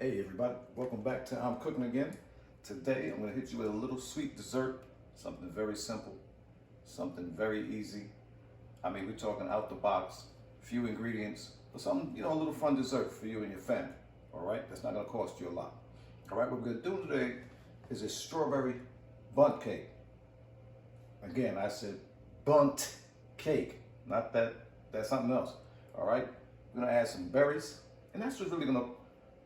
Hey everybody, welcome back to I'm Cooking Again. Today I'm going to hit you with a little sweet dessert, something very simple, something very easy. I mean, we're talking out the box, few ingredients, but something, a little fun dessert for you and your family. All right, that's not going to cost you a lot. All right, what we're going to do today is a strawberry bundt cake. Again, I said bundt cake, not that's something else. All right, we're going to add some berries, and that's what's really going to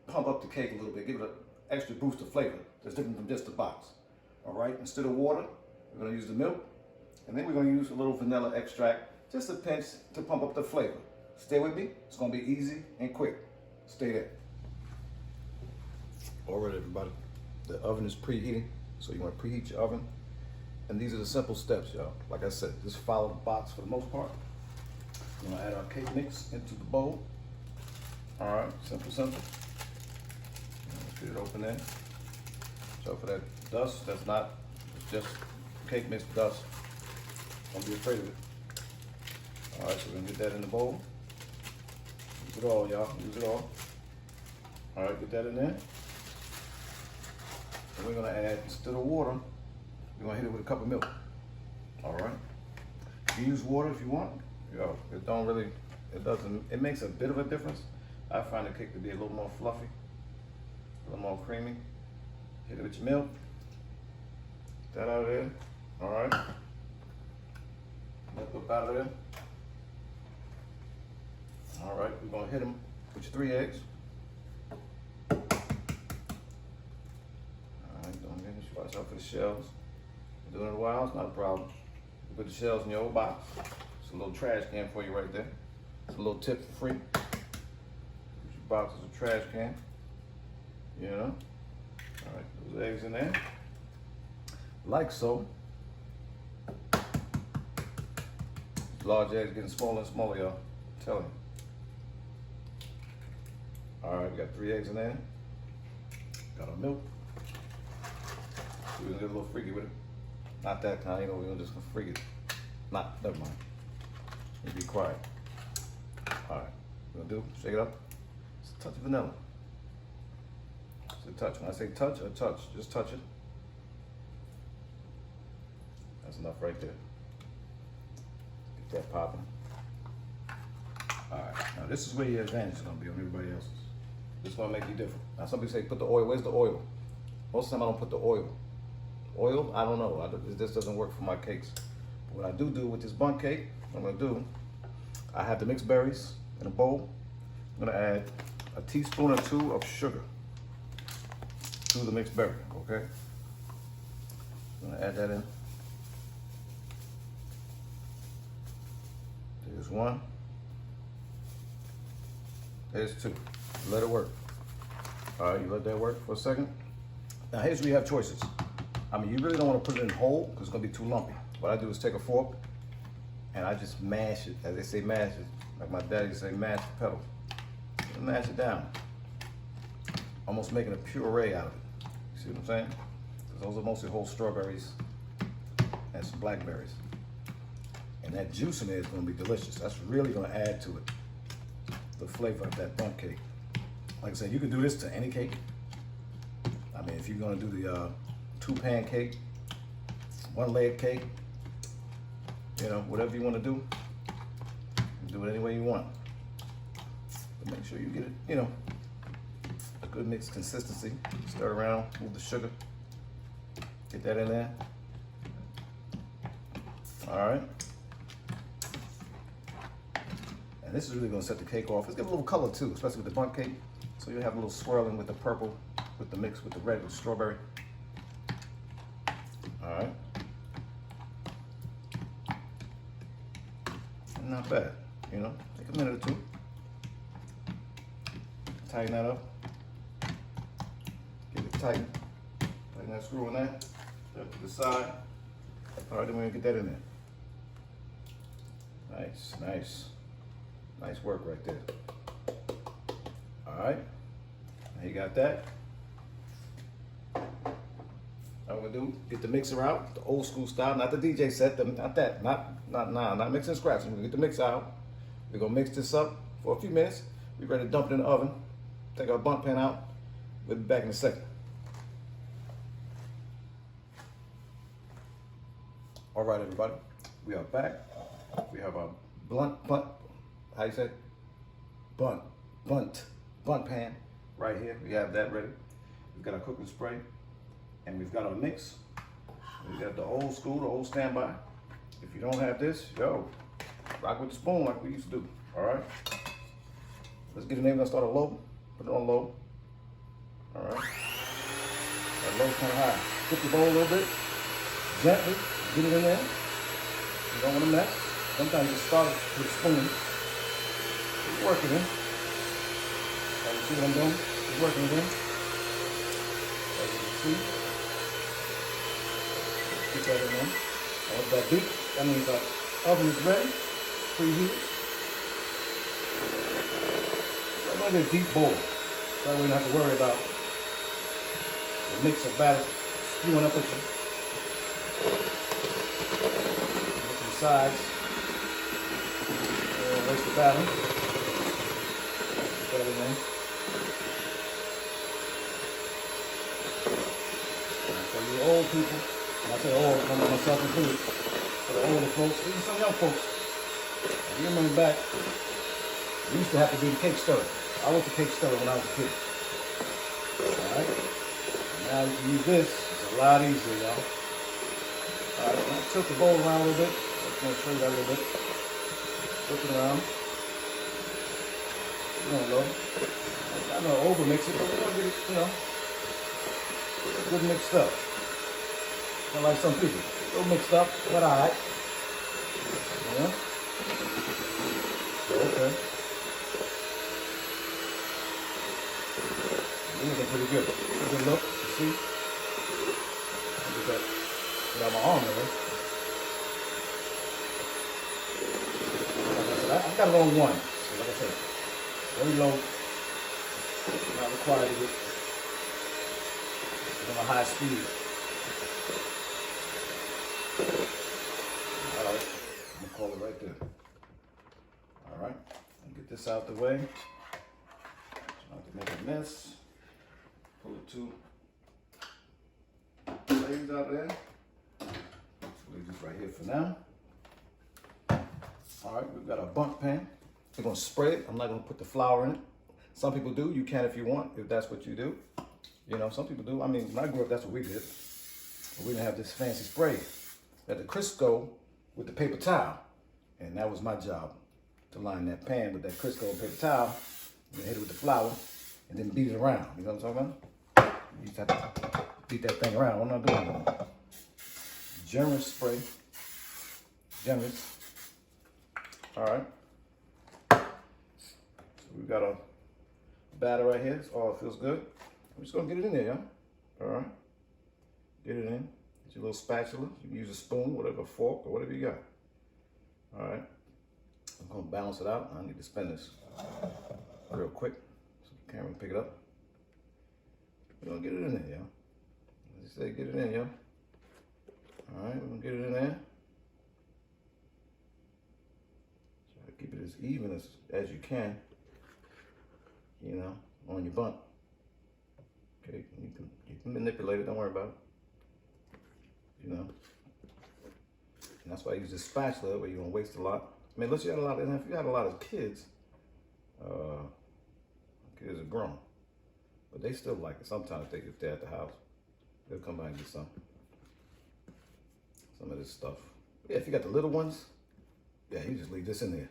pump up the cake a little bit, give it an extra boost of flavor that's different from just the box. All right, instead of water, we're gonna use the milk, and then we're gonna use a little vanilla extract, just a pinch to pump up the flavor. Stay with me, it's gonna be easy and quick. Stay there. All right, everybody, the oven is preheating, so you wanna preheat your oven. And these are the simple steps, y'all. Like I said, just follow the box for the most part. We're gonna add our cake mix into the bowl. All right, simple. Get it open there. So for that dust, it's just cake mix dust. Don't be afraid of it. All right, so we're gonna get that in the bowl. Use it all, y'all, use it all. All right, get that in there. And we're gonna add, instead of water, we're gonna hit it with a cup of milk. All right. You use water if you want. It makes a bit of a difference. I find the cake to be a little more fluffy, a little more creamy. Hit it with your milk. Get that out of there. All right. Milk up out of there. All right, we're gonna hit them with your 3 eggs. All right, don't get this. Watch out for the shells. Been doing it a while, it's not a problem. You put the shells in your old box. It's a little trash can for you right there. It's a little tip for free. Use your box as a trash can. All right, those eggs in there, like so. Large eggs getting smaller and smaller, y'all. I'm telling you. All right, we got 3 eggs in there. Got our milk. We're gonna get a little freaky with it. Not that kind, we're just gonna freak it. Never mind. You be quiet. All right, we're gonna shake it up. Just a touch of vanilla. Touch. When I say touch, just touch it. That's enough right there. Get that popping. All right, now this is where your advantage is gonna be on everybody else's. This is gonna make you different. Now some people say put the oil, where's the oil? Most of the time I don't put the oil. Oil, I don't know, this doesn't work for my cakes. But what I do with this bundt cake, what I'm gonna do, I have the mixed berries in a bowl. I'm gonna add a teaspoon or 2 of sugar to the mixed berry, okay? I'm gonna add that in. There's 1. There's 2. Let it work. All right, you let that work for a second. Now here's where you have choices. I mean, you really don't want to put it in whole because it's gonna be too lumpy. What I do is take a fork and I just mash it, as they say mash it, like my daddy say mash the pedal. And mash it down. Almost making a puree out of it. You see what I'm saying? Because those are mostly whole strawberries and some blackberries. And that juice in there is going to be delicious. That's really going to add to it, the flavor of that bundt cake. Like I said, you can do this to any cake. I mean, if you're going to do the 2-pan cake, 1-layered cake, whatever you want to do, you can do it any way you want. But make sure you get it, a good mixed consistency. Stir around, move the sugar. Get that in there. All right. And this is really gonna set the cake off. Let's give it a little color too, especially with the bundt cake. So you'll have a little swirling with the purple, with the mix with the red with strawberry. All right. Not bad, take a minute or 2. Tighten that up. Get it tight. Tighten that screw on that. Step to the side. All right, then we're gonna get that in there. Nice work right there. All right, now you got that. Now what we're gonna do, get the mixer out, the old school style, not the DJ set, not mixing and scratching. We're gonna get the mixer out. We're gonna mix this up for a few minutes. We're ready to dump it in the oven. Take our bundt pan out, We'll be back in a second. All right, everybody. We are back. We have our Bundt, how you say it? Bundt pan right here. We have that ready. We've got our cooking spray, and we've got our mix. We got the old school, the old standby. If you don't have this, yo, rock with the spoon like we used to do. All right. Let's get it in. Let's start at low. Put it on low. All right. That low's kind of high. Flip the bowl a little bit. Gently. Get it in there. You don't want to mess. Sometimes you start with a spoon. Just work it in. You see what I'm doing? Just working it in. As you can see. Get that in there. Once that beat, that means our oven is ready. Preheated. So I'm going to get a deep bowl. So that way you don't have to worry about the mix of batter spewing up at you. Different sides. Waste the batter. Put that in there. For you old people, and I say old, I'm myself included, for the older folks, even some young folks, if you remember back, we used to have to do the cake stirrer. I was the cake stirrer when I was a kid. Alright? Now you can use this, it's a lot easier, y'all. Alright, now tilt the bowl around a little bit. I'm just going to show you that a little bit. Flip it around. You don't know. I'm not going to over mix it, but we're going to get it, you know, good mixed up. Not like some people. A little mixed up, but alright. Yeah. Okay. Looking pretty good. Good look. You see? I get that without my arm there. Like I said, I got it on one. So like I said, very low. Not required to get on a high speed. Alright. I'm gonna call it right there. Alright. Get this out the way. Try not to make a mess. Pull the two blades out there. Leave this right here for now. Alright, we've got our Bundt pan. We're gonna spray it. I'm not gonna put the flour in it. Some people do. You can if you want, if that's what you do. You know, some people do. I mean, when I grew up, that's what we did. But we didn't have this fancy spray. We had the Crisco with the paper towel. And that was my job, to line that pan with that Crisco and paper towel, and hit it with the flour, and then beat it around. You know what I'm talking about? You just have to beat that thing around. I'm not doing that. Generous spray. Generous. All right. So we've got a batter right here. Oh, it feels good. I'm just gonna get it in there, y'all. All right. Get it in. Get your little spatula. You can use a spoon, whatever, fork, or whatever you got. All right. I'm gonna balance it out. I need to spin this real quick so the camera can pick it up. We're gonna get it in there, y'all. As I say, get it in, y'all. All right, we're gonna get it in there. Try to keep it as even as you can, you know, on your Bundt. Okay, you can manipulate it, don't worry about it. You know. And that's why I use this spatula where you don't waste a lot. I mean, unless you got a lot of, if you got a lot of kids, kids are grown, but they still like it. Sometimes if they're at the house, they'll come by and get some of this stuff. But yeah, if you got the little ones, yeah, you just leave this in there.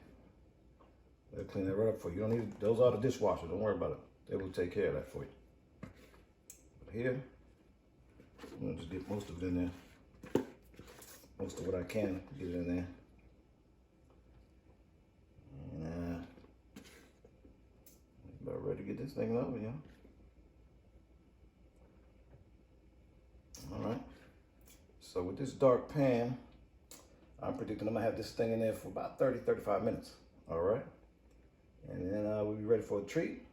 They'll clean that right up for you. You don't need, those are the dishwasher. Don't worry about it. They will take care of that for you. But here, I'm gonna just get most of it in there. Most of what I can, get it in there. And about ready to get this thing over, yeah. All right. So with this dark pan, I'm predicting I'm gonna have this thing in there for about 30-35 minutes. All right. And then we'll be ready for a treat.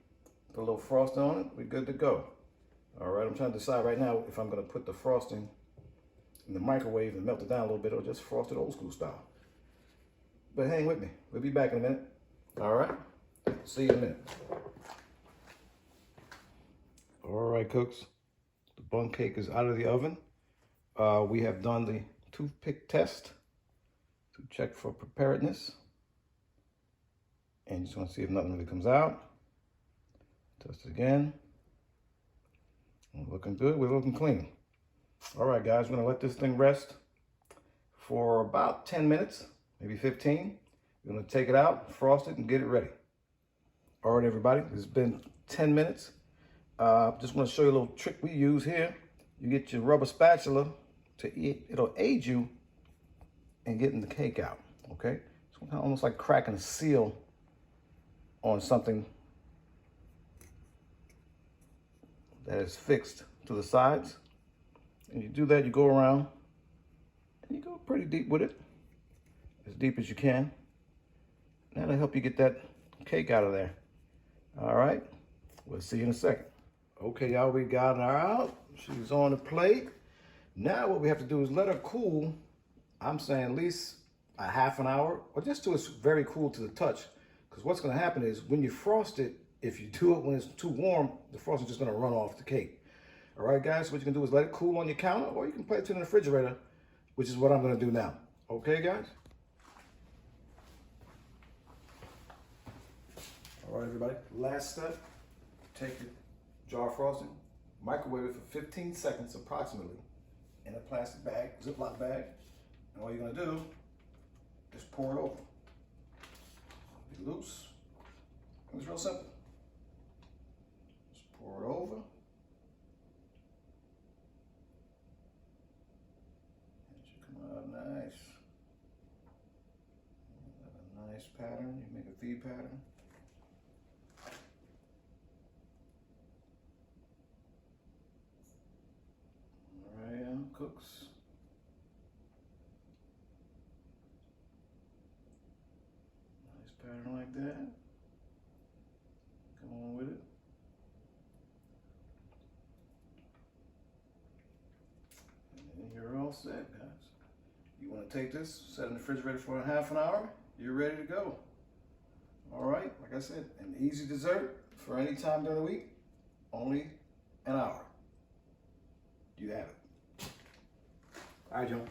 Put a little frosting on it. We're good to go. All right. I'm trying to decide right now if I'm gonna put the frosting in the microwave and melt it down a little bit, or just frost it old school style. But hang with me. We'll be back in a minute. All right. See you in a minute. All All right, cooks. The Bundt cake is out of the oven. We have done the toothpick test to check for preparedness. And you just want to see if nothing really comes out. Test it again. We're looking good. We're looking clean. All right, guys. We're going to let this thing rest for about 10 minutes, maybe 15. We're going to take it out, frost it, and get it ready. All right, everybody. It's been 10 minutes. Just want to show you a little trick we use here. You get your rubber spatula to eat. It'll aid you in getting the cake out, okay? It's kind of almost like cracking a seal on something that is fixed to the sides. And you do that, you go around, and you go pretty deep with it, as deep as you can. That'll help you get that cake out of there. All right, we'll see you in a second. Okay, y'all, we got her out. She's on the plate. Now what we have to do is let her cool. I'm saying at least a half an hour, or just till it's very cool to the touch. Because what's going to happen is when you frost it, if you do it when it's too warm, the frosting is just going to run off the cake. All right, guys, so what you can do is let it cool on your counter, or you can place it in the refrigerator, which is what I'm going to do now. Okay, guys? All right, everybody. Last step, take your jar of frosting, microwave it for 15 seconds approximately in a plastic bag, Ziploc bag. And all you're going to do is pour it over. Be loose. It's real simple. Just pour it over. It should come out nice. A nice pattern. You make a V pattern. All right, cooks. Nice pattern like that. Come on with it. And you're all set, guys. You want to take this, set it in the refrigerator for a half an hour, you're ready to go. All right, like I said, an easy dessert for any time during the week, only an hour. You have it. All right, John.